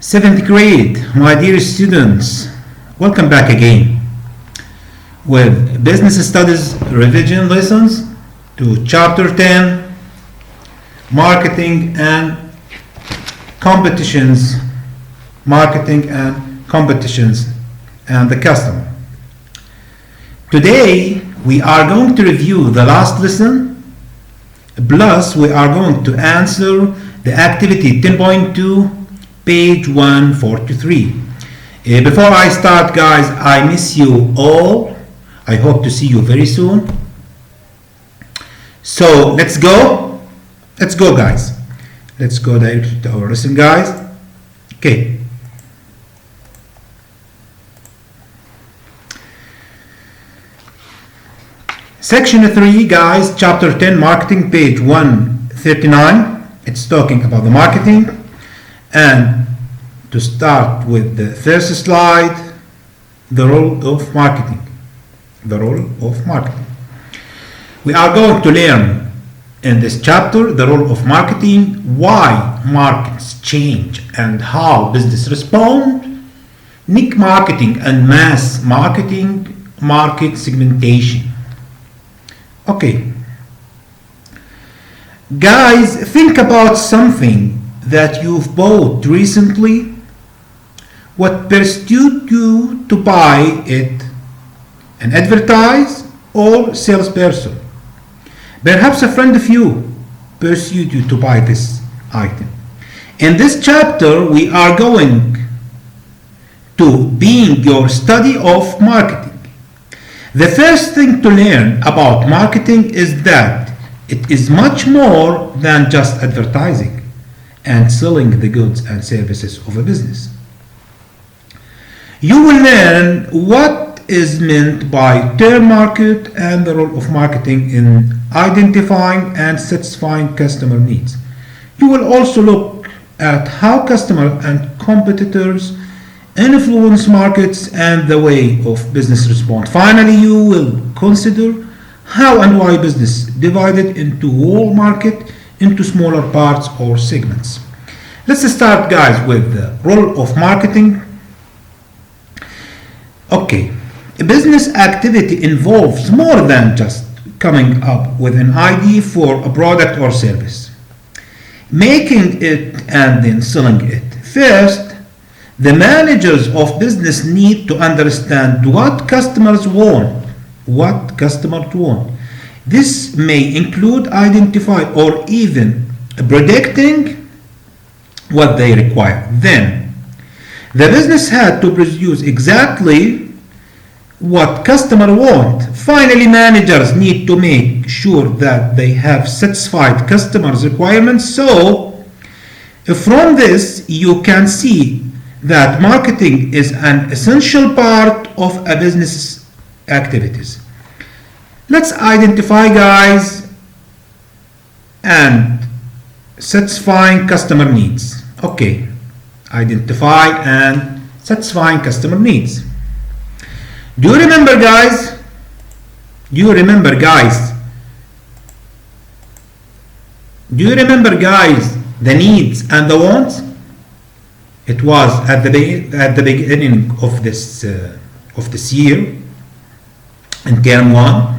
Seventh grade, my dear students, welcome back again with Business Studies revision lessons to Chapter 10, Marketing and Competitions, Marketing and Competitions and the Customer. Today, we are going to review the last lesson, plus we are going to answer the activity 10.2 page 143. Before I start, guys, I miss you all. I hope to see you very soon. So let's go, guys. Let's go directly to our lesson, guys. Okay. Section 3, guys, chapter 10, marketing, page 139. It's talking about the marketing. And to start with the first slide, the role of marketing. The role of marketing. We are going to learn in this chapter the role of marketing, why markets change and how business respond, niche marketing and mass marketing, market segmentation. Okay. Guys, think about something that you've bought recently. What pursued you to buy it? An advertise or salesperson? Perhaps a friend of you pursued you to buy this item. In this chapter, we are going to begin your study of marketing. The first thing to learn about marketing is that it is much more than just advertising and selling the goods and services of a business. You will learn what is meant by term market and the role of marketing in identifying and satisfying customer needs. You will also look at how customers and competitors influence markets and the way of business respond. Finally, you will consider how and why business divided into whole market into smaller parts or segments. Let's start, guys, with the role of marketing. Okay, a business activity involves more than just coming up with an idea for a product or service, making it and then selling it. First, the managers of business need to understand what customers want. This may include identifying or even predicting what they require. Then, the business had to produce exactly what customers want. Finally, managers need to make sure that they have satisfied customers' requirements. So, from this, you can see that marketing is an essential part of a business activities. Let's identify, guys, and satisfying customer needs. Okay, identify and satisfying customer needs. Do you remember, guys? The needs and the wants? It was at the beginning of this year in term 1.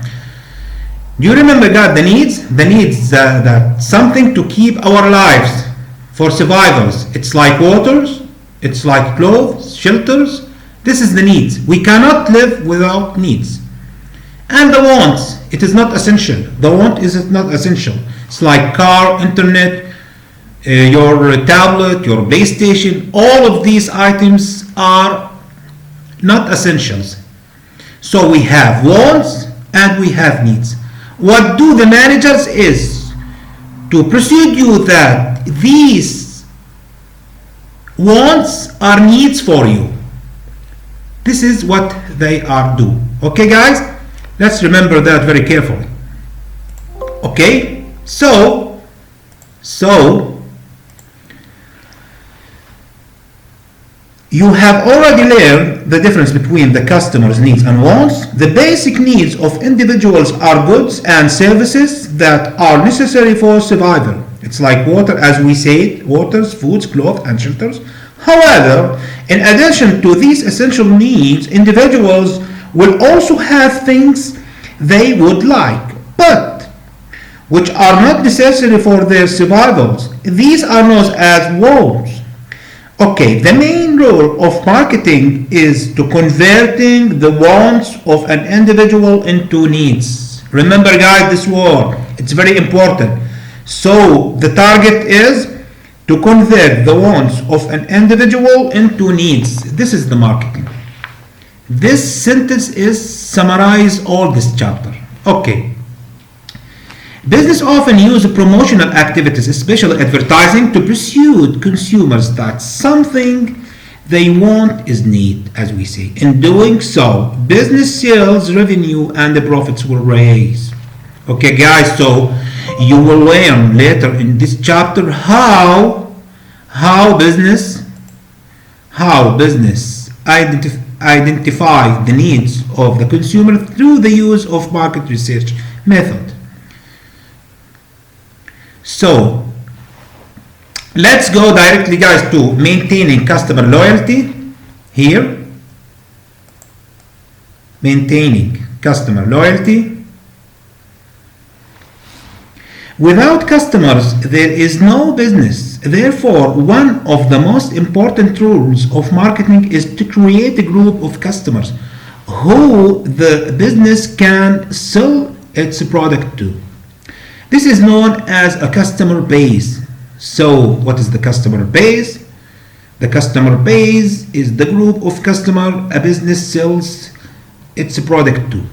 Do you remember, guys, the needs? The needs that something to keep our lives for survivals. It's like waters, it's like clothes, shelters. This is the needs. We cannot live without needs. And the wants, it is not essential. The want is not essential. It's like car, internet, your tablet, your PlayStation. All of these items are not essentials. So we have wants and we have needs. What do the managers is to persuade you that these wants are needs for you. This is what they are do. Okay, guys? Let's remember that very carefully. Okay? So you have already learned the difference between the customer's needs and wants. The basic needs of individuals are goods and services that are necessary for survival. It's like water, as we said, waters, foods, clothes, and shelters. However, in addition to these essential needs, individuals will also have things they would like, but which are not necessary for their survival. These are known as wants. Okay, the main role of marketing is to converting the wants of an individual into needs. Remember guys this word, it's very important. So the target is to convert the wants of an individual into needs. This is the marketing. This sentence is summarize all this chapter. Okay. Business often use promotional activities, especially advertising, to persuade consumers that something they want is need, as we say. In doing so, business sales revenue and the profits will raise. Okay, guys, so you will learn later in this chapter how business identify the needs of the consumer through the use of market research method. So let's go directly guys to maintaining customer loyalty here. Maintaining customer loyalty. Without customers there is no business. Therefore, one of the most important rules of marketing is to create a group of customers who the business can sell its product to. This is known as a customer base. So what is the customer base? The customer base is the group of customers a business sells its product to.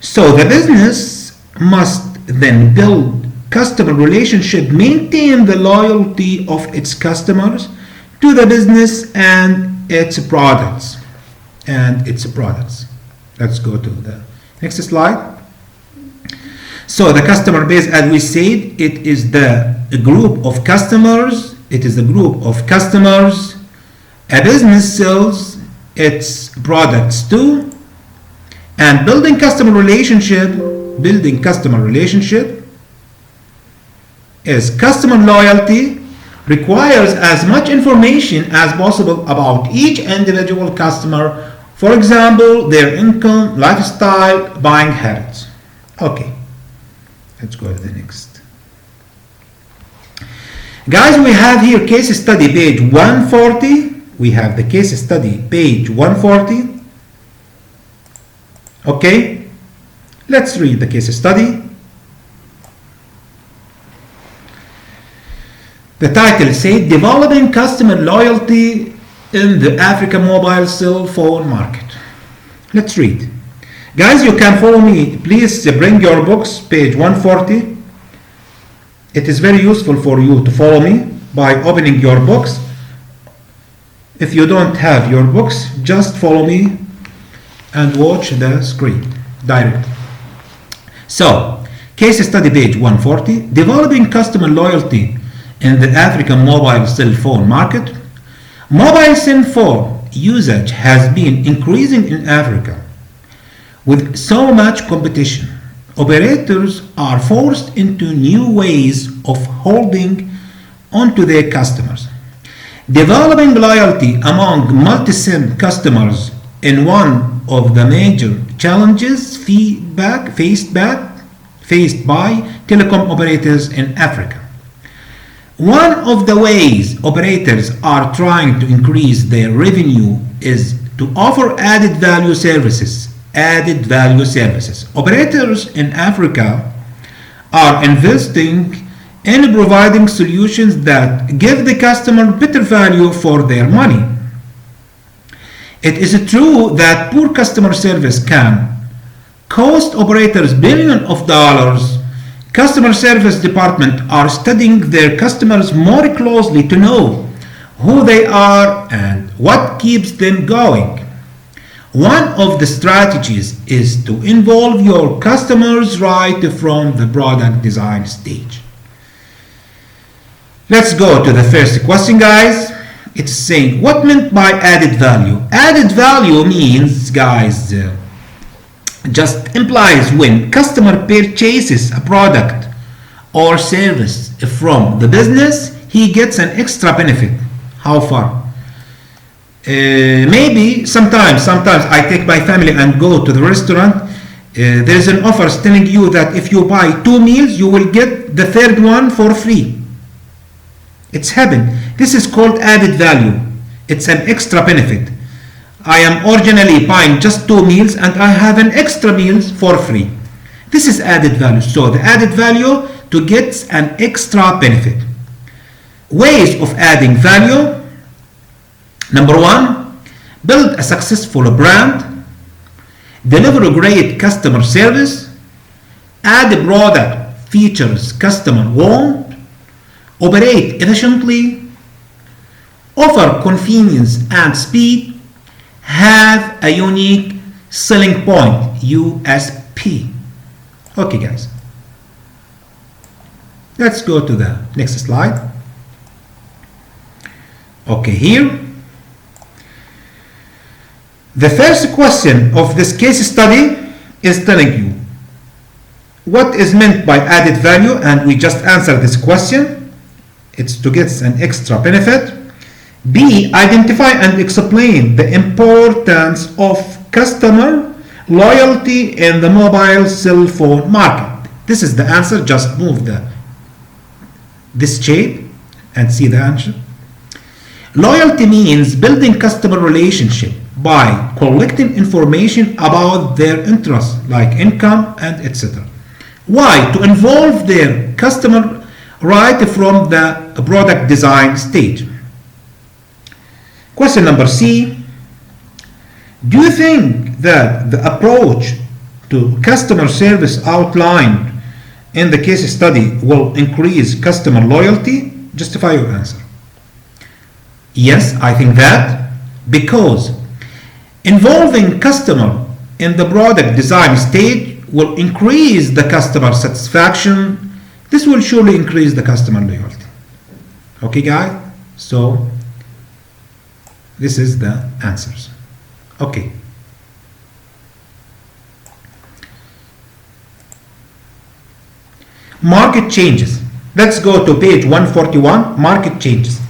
So the business must then build customer relationship, maintain the loyalty of its customers to the business and its products. Let's go to the next slide. So the customer base, as we said, it is the group of customers. It is a group of customers a business sells its products to. And building customer relationship is customer loyalty requires as much information as possible about each individual customer. For example, their income, lifestyle, buying habits. Okay. Let's go to the next. Guys, we have here case study page 140. We have the case study page 140. Okay. Let's read the case study. The title says Developing Customer Loyalty in the African Mobile Cell Phone Market. Let's read. Guys, you can follow me. Please bring your books, page 140. It is very useful for you to follow me by opening your books. If you don't have your books, just follow me and watch the screen directly. So, case study page 140, Developing Customer Loyalty in the African Mobile Cell Phone Market. Mobile cell phone usage has been increasing in Africa. With so much competition, operators are forced into new ways of holding onto their customers. Developing loyalty among multi-SIM customers is one of the major challenges faced by telecom operators in Africa. One of the ways operators are trying to increase their revenue is to offer added value services. Operators in Africa are investing in providing solutions that give the customer better value for their money. It is true that poor customer service can cost operators billions of dollars. Customer service departments are studying their customers more closely to know who they are and what keeps them going. One of the strategies is to involve your customers right from the product design stage. Let's go to the first question, guys. It's saying, what meant by added value? Added value means, guys, just implies when customer purchases a product or service from the business, he gets an extra benefit. How far? Maybe sometimes I take my family and go to the restaurant. There is an offer telling you that if you buy 2 meals, you will get the third one for free. It's happened. This is called added value. It's an extra benefit. I am originally buying just 2 meals and I have an extra meals for free. This is added value. So the added value to get an extra benefit. Ways of adding value. Number 1, build a successful brand, deliver a great customer service, add a product features customer want, operate efficiently, offer convenience and speed, have a unique selling point, USP. Okay guys, let's go to the next slide. Okay, here the first question of this case study is telling you what is meant by added value, and we just answered this question. It's to get an extra benefit. B, identify and explain the importance of customer loyalty in the mobile cell phone market. This is the answer. Just move this shape and see the answer. Loyalty means building customer relationship by collecting information about their interests like income and etc. Why? To involve their customer right from the product design stage. Question number C. Do you think that the approach to customer service outlined in the case study will increase customer loyalty? Justify your answer. Yes, I think that, because involving customer in the product design stage will increase the customer satisfaction. This will surely increase the customer loyalty. Okay guys, so this is the answers. Okay. Market changes. Let's go to page 141, market changes.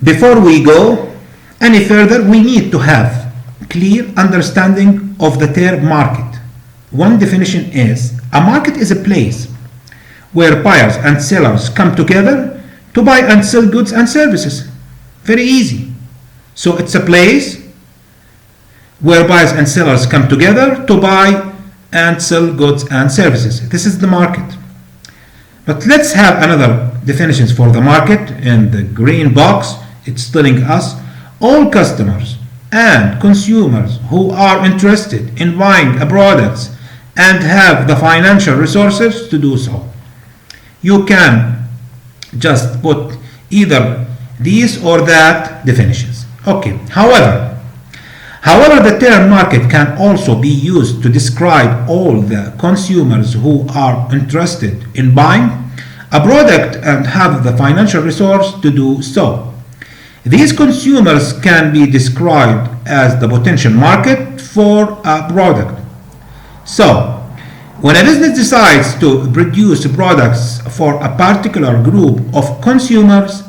Before we go any further, we need to have clear understanding of the term market. One definition is, a market is a place where buyers and sellers come together to buy and sell goods and services. Very easy. So it's a place where buyers and sellers come together to buy and sell goods and services. This is the market. But let's have another definitions for the market. In the green box, it's telling us all customers and consumers who are interested in buying a product and have the financial resources to do so. You can just put either these or that definitions. Okay. However, the term market can also be used to describe all the consumers who are interested in buying a product and have the financial resource to do so. These consumers can be described as the potential market for a product. So, when a business decides to produce products for a particular group of consumers,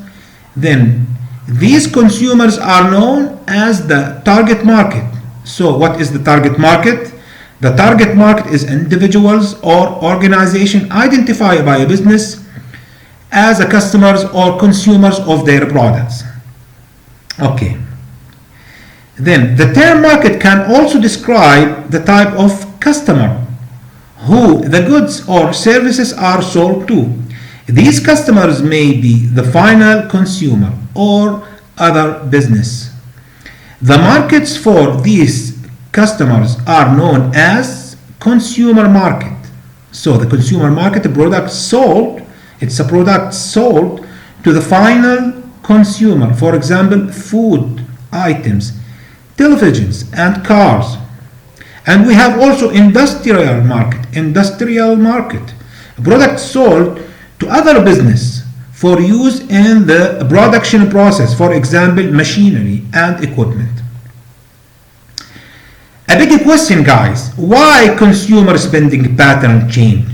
then these consumers are known as the target market. So what is the target market? The target market is individuals or organizations identified by a business as a customers or consumers of their products. Okay. Then the term market can also describe the type of customer who the goods or services are sold to. These customers may be the final consumer or other business. The markets for these customers are known as consumer market. So the consumer market, the product sold, it's a product sold to the final consumer. For example, food items, televisions and cars. And we have also industrial market. Industrial market, products sold to other business for use in the production process, for example, machinery and equipment. A big question, guys, why consumer spending pattern change?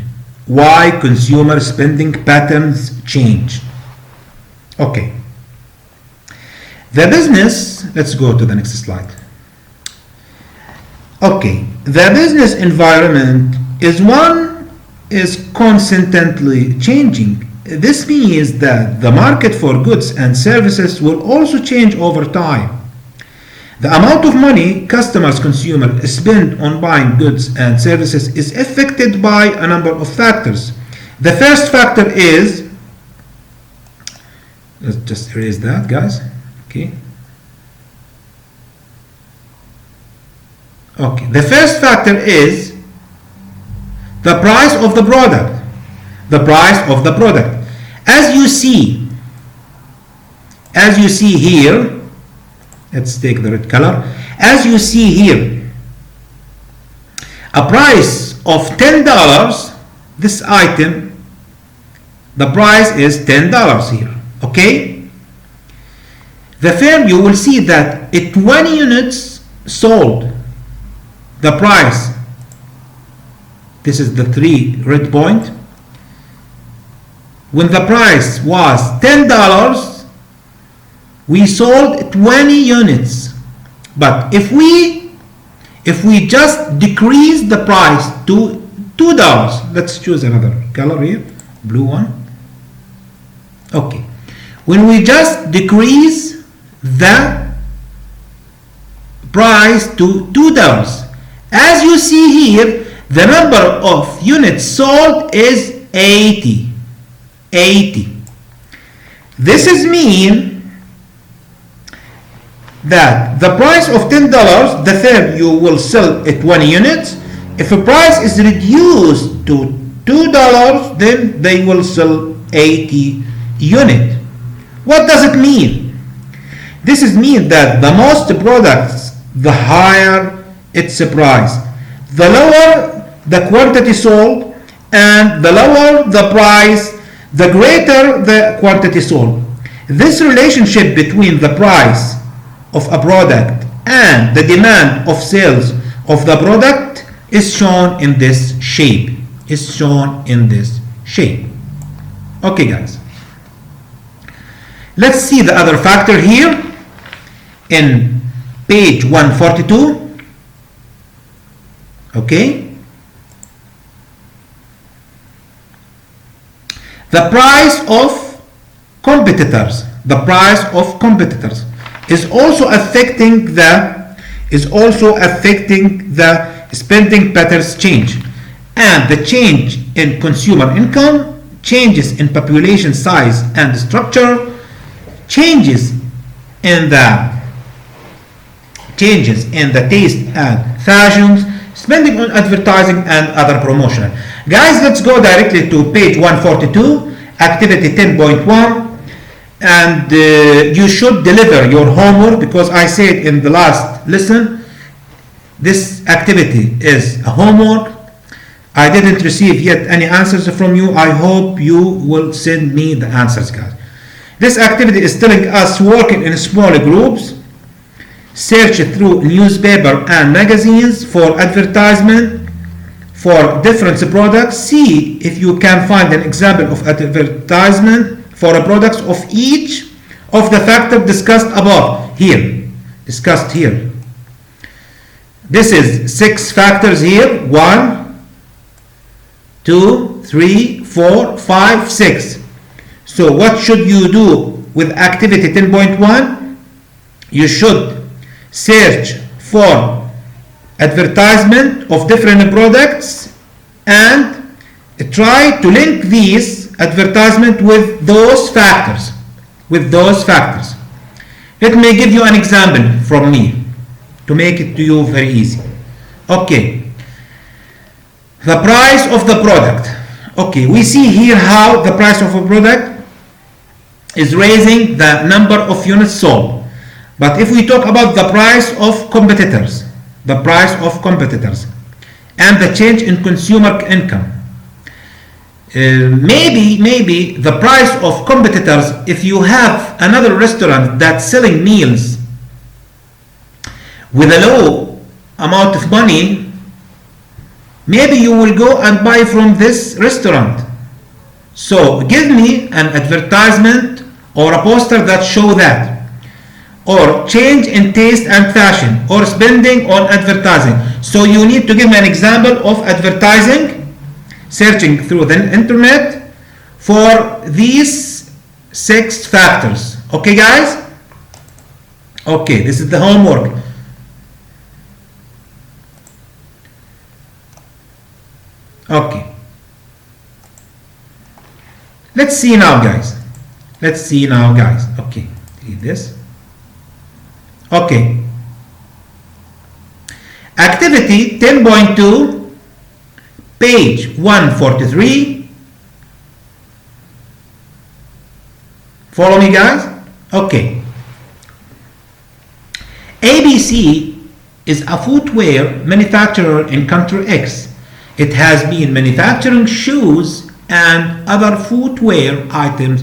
Why consumer spending patterns change? Okay, The business, let's go to the next slide. Okay, the business environment is constantly changing. This means that the market for goods and services will also change over time. The amount of money consumers spend on buying goods and services is affected by a number of factors. The first factor is, let's just erase that, guys. Okay. Okay. The first factor is the price of the product. The price of the product. As you see here, let's take the red color. As you see here, a price of $10, this item, the price is $10 here. Okay? The firm, you will see that at 20 units sold, the price, this is the 3 red point. When the price was $10, we sold 20 units. But if we just decrease the price to $2, let's choose another color here, blue one. Okay. When we just decrease the price to $2, as you see here, the number of units sold is 80. This is mean that the price of $10, the firm you will sell at 20 units. If a price is reduced to $2, then they will sell 80 units. What does it mean? This is mean that the most products, the higher its price, the lower the quantity sold, and the lower the price, the greater the quantity sold. This relationship between the price of a product and the demand of sales of the product is shown in this shape. Okay, guys. Let's see the other factor here in page 142. Okay. The price of competitors. The price of competitors is also affecting the spending patterns change, and the change in consumer income, changes in population size and structure, changes in the taste and fashions, spending on advertising and other promotion. Guys, let's go directly to page 142, activity 10.1, and you should deliver your homework, because I said in the last lesson this activity is a homework. I didn't receive yet any answers from you. I hope you will send me the answers, guys. This activity is telling us working in small groups, search through newspaper and magazines for advertisement for different products. See if you can find an example of advertisement for a products of each of the factors discussed here. This is 6 factors here. 1, 2, 3, 4, 5, 6. So what should you do with activity 10.1? You should search for advertisement of different products and try to link these advertisement with those factors. Let me give you an example from me to make it to you very easy. Okay, the price of the product. Okay, we see here how the price of a product is raising the number of units sold. But if we talk about the price of competitors and the change in consumer income, maybe the price of competitors, if you have another restaurant that's selling meals with a low amount of money, maybe you will go and buy from this restaurant. So give me an advertisement or a poster that show that. or change in taste and fashion, or spending on advertising. So you need to give me an example of advertising, searching through the internet for these 6 factors. Okay, guys? Okay, this is the homework. Okay. Let's see now, guys. Let's see now, guys. Okay, read this. Okay. Activity 10.2, page 143. Follow me, guys? Okay. ABC is a footwear manufacturer in country X. It has been manufacturing shoes and other footwear items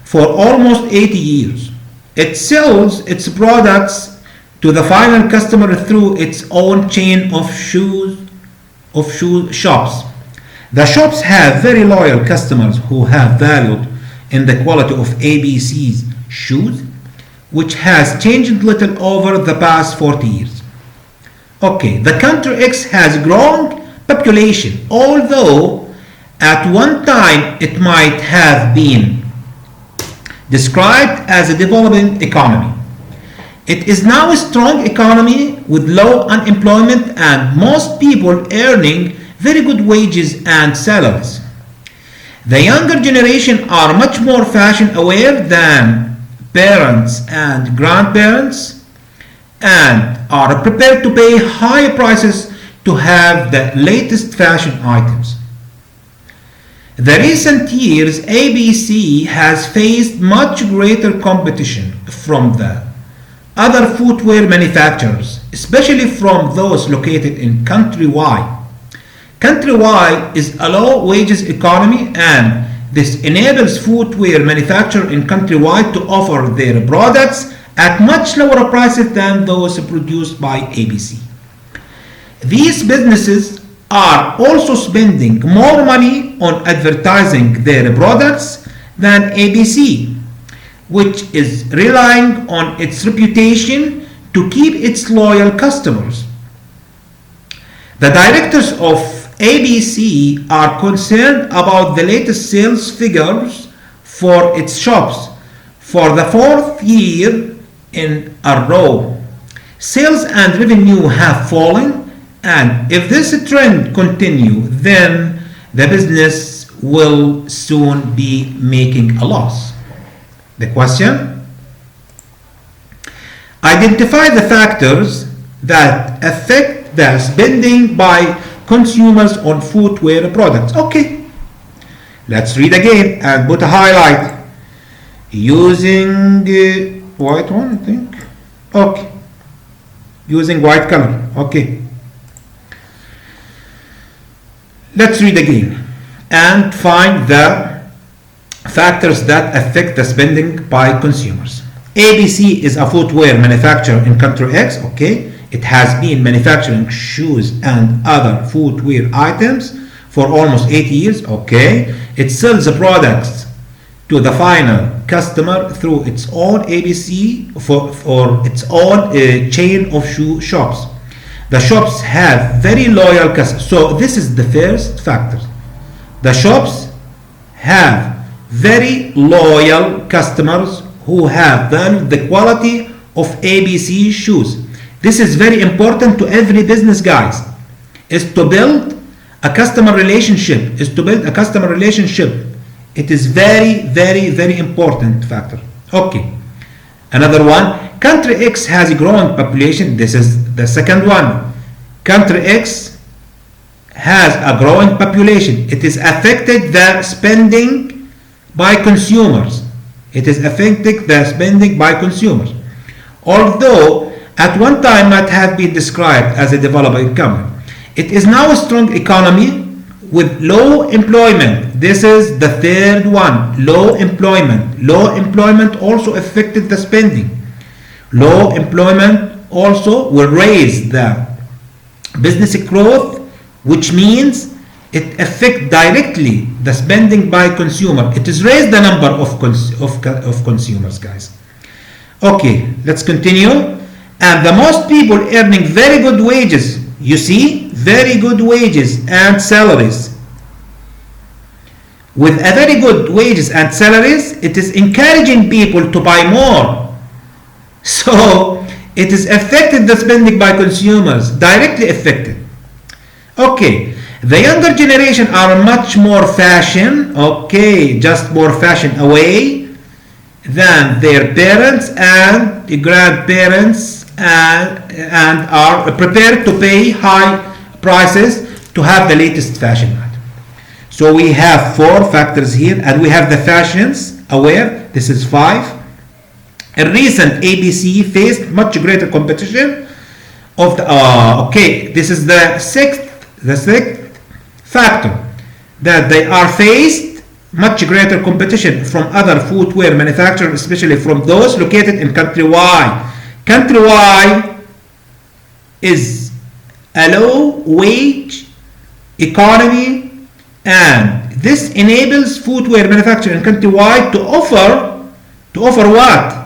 for almost 80 years. It sells its products to the final customer through its own chain of shoe shops. The shops have very loyal customers who have valued in the quality of ABC's shoes, which has changed little over the past 40 years. Okay, the country X has grown population, although at one time it might have been described as a developing economy. It is now a strong economy with low unemployment and most people earning very good wages and salaries. The younger generation are much more fashion aware than parents and grandparents and are prepared to pay higher prices to have the latest fashion items. The recent years, ABC has faced much greater competition from the other footwear manufacturers, especially from those located in Country Y. Country Y is a low wages economy, and this enables footwear manufacturers in Country Y to offer their products at much lower prices than those produced by ABC. These businesses are also spending more money on advertising their products than ABC, which is relying on its reputation to keep its loyal customers. The directors of ABC are concerned about the latest sales figures for its shops for the 4th year in a row. Sales and revenue have fallen, and if this trend continues, then the business will soon be making a loss. The question: identify the factors that affect the spending by consumers on footwear products. Okay, let's read again and put a highlight using white one, I think. Okay, using white color. Okay, let's read again and find the factors that affect the spending by consumers. ABC is a footwear manufacturer in country X. Okay, it has been manufacturing shoes and other footwear items for almost 80 years. Okay, it sells the products to the final customer through its own ABC for its own chain of shoe shops. The shops have very loyal customers. So this is the first factor. The shops have very loyal customers who have valued the quality of ABC shoes. This is very important to every business, guys, is to build a customer relationship, It is very, very, very important factor. Okay, another one, country X has a growing population. This is the second one. Country X has a growing population. It is affected the spending by consumers. Although at one time might have been described as a developing economy, it is now a strong economy with low employment. This is the third one, low employment. Low employment also affected the spending. Low employment also will raise the business growth, which means it affects directly the spending by consumer. It has raised the number of consumers, guys. Okay, let's continue. And the most people earning very good wages, you see, very good wages and salaries. With a very good wages and salaries, it is encouraging people to buy more. So it is affected the spending by consumers, directly affected. Okay, the younger generation are much more fashion, okay, just more fashion away than their parents and grandparents, and are prepared to pay high prices to have the latest fashion. So we have 4 factors here, and we have the fashions aware. This is 5. A recent ABC faced much greater competition of the okay, this is the sixth factor, that they are faced much greater competition from other footwear manufacturers, especially from those located in country Y. Country Y is a low wage economy, and this enables footwear manufacturers in country Y to offer what?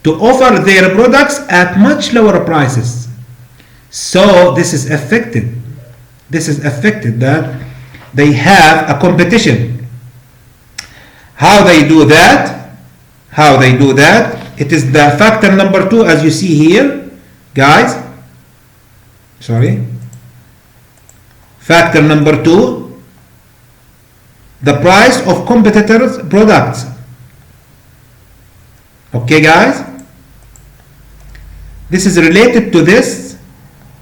To offer their products at much lower prices. So this is affected. This is affected that they have a competition. How they do that? How they do that? It is the factor number 2, as you see here, guys. Sorry. Factor number 2, the price of competitors' products. Okay, guys? This is related to this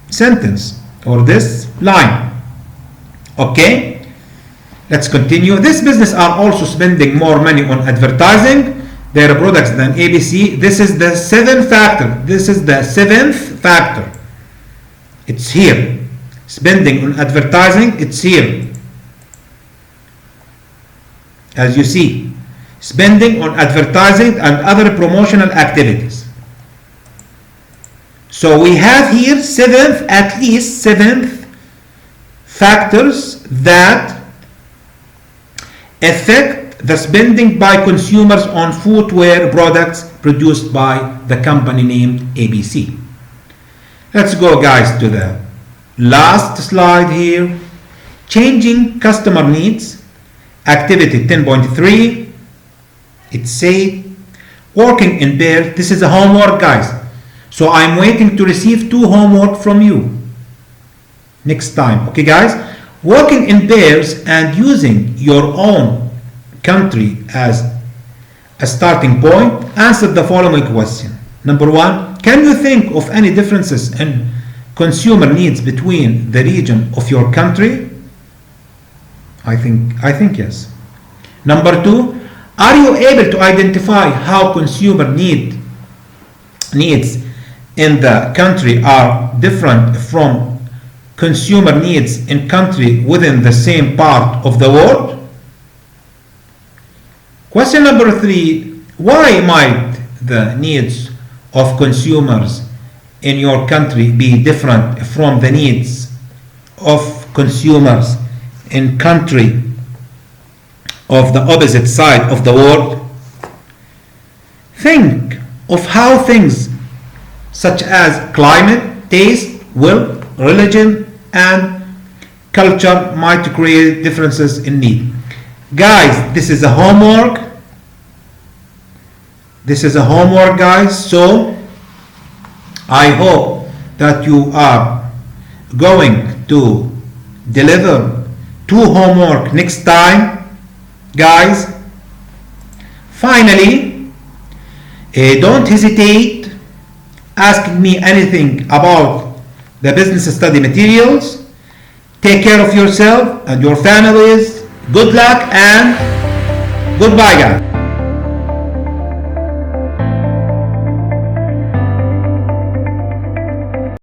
sentence or this line. Okay? Let's continue. This business are also spending more money on advertising their products than ABC. This is the 7th factor. This is the 7th factor. It's here. Spending on advertising, it's here. As you see, spending on advertising and other promotional activities. So we have here at least 7th factors that affect the spending by consumers on footwear products produced by the company named ABC. Let's go, guys, to the last slide here. Changing customer needs. Activity 10.3. It says working in pairs. This is a homework, guys. So I'm waiting to receive 2 homework from you next time. Okay, guys? Working in pairs and using your own country as a starting point. Answer the following question. Number 1, can you think of any differences in consumer needs between the region of your country? I think yes. Number 2, are you able to identify how consumer needs in the country are different from consumer needs in country within the same part of the world? Question number 3, why might the needs of consumers in your country be different from the needs of consumers in country of the opposite side of the world? Think of how things such as climate, taste, wealth, religion, and culture might create differences in need. Guys, this is a homework. This is a homework, guys. So I hope that you are going to deliver 2 homework next time, guys. Finally, don't hesitate asking me anything about the business study materials. Take care of yourself and your families. Good luck and goodbye, guys.